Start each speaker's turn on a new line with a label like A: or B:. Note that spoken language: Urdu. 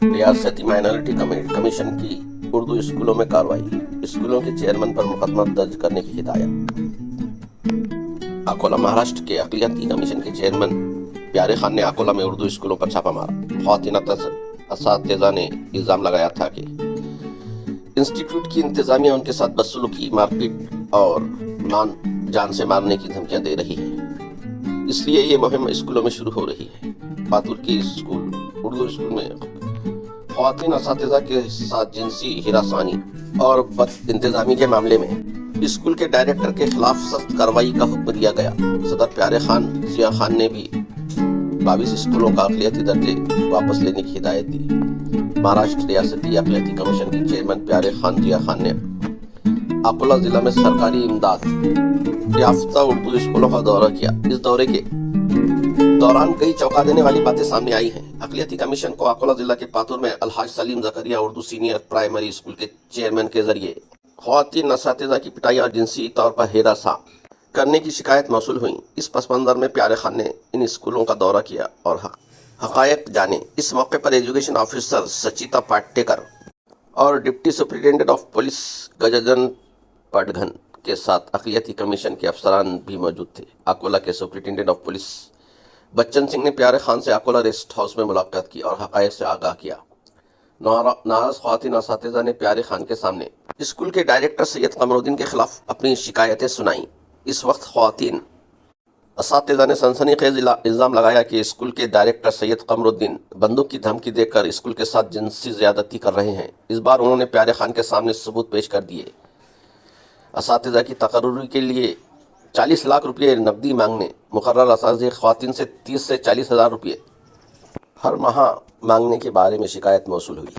A: ریاستی مائنارٹی کمیشن کی اردو اسکولوں میں کارروائی، اسکولوں کے چیئرمین پر مقدمہ درج کرنے کی ہدایت۔ اکولہ مہاراشٹر کے اقلیتی کمیشن کے چیئرمین پیارے خان نے اکولہ میں اردو اسکولوں پر چھاپا مارا۔ خواتین اساتذہ نے الزام لگایا تھا کہ انسٹیٹیوٹ کی انتظامیہ ان کے ساتھ بدسلوکی، مار پیٹ اور جان سے مارنے کی دھمکیاں دے رہی ہے، اس لیے یہ مہم اسکولوں میں شروع ہو رہی ہے۔ پاتور کی اردو اسکول میں خواتین اساتذہ کے ساتھ جنسی ہراسانی اور بد انتظامی کے معاملے میں اسکول کے ڈائریکٹر کے خلاف سخت کارروائی کا حکم دیا گیا۔ صدر پیارے خان ضیاء خان نے بھی 22 اسکولوں کا اقلیتی درجے واپس لینے کی ہدایت دی۔ مہاراشٹر ریاستی اقلیتی کمیشن کے چیئرمین پیارے خان ضیاء خان نے اکولہ ضلع میں سرکاری امداد یافتہ اردو اسکولوں کا دورہ کیا۔ اس دورے کے دوران کئی چونکا دینے والی باتیں سامنے آئی ہیں۔ اقلیتی کمیشن کو اکولہ ضلع کے پاتور میں الحاج سلیم زکریا اردو سینئر پرائمری اسکول کے چیئرمین کے ذریعے خواتین اساتذہ کی پٹائی اور جنسی طور پر ہراساں کرنے کی شکایت موصول ہوئی۔ اس پس منظر میں پیارے خان نے ان اسکولوں کا دورہ کیا اور حقائق جانے۔ اس موقع پر ایجوکیشن آفیسر سچیتا پاٹیکر اور ڈپٹی سپرنٹینڈنٹ آف پولیس گجاجن پڈگھن کے ساتھ اقلیتی کمیشن کے افسران بھی موجود تھے۔ اکولہ کے سپرنٹینڈنٹ آف پولیس بچن سنگھ نے پیارے خان سے اکولہ ریسٹ ہاؤس میں ملاقات کی اور حقائق سے آگاہ کیا۔ ناراض خواتین اساتذہ نے پیارے خان کے سامنے اسکول کے ڈائریکٹر سید قمر الدین کے خلاف اپنی شکایتیں سنائیں۔ اس وقت خواتین اساتذہ نے سنسنی خیز الزام لگایا کہ اسکول کے ڈائریکٹر سید قمر الدین بندوق کی دھمکی دے کر اسکول کے ساتھ جنسی زیادتی کر رہے ہیں۔ اس بار انہوں نے پیارے خان کے سامنے ثبوت پیش کر دیے۔ اساتذہ کی تقرری کے لیے 40 لاکھ روپے نقدی مانگنے، مقرر اساتذہ خواتین سے 30 سے 40 ہزار روپے ہر ماہ مانگنے کے بارے میں شکایت موصول ہوئی۔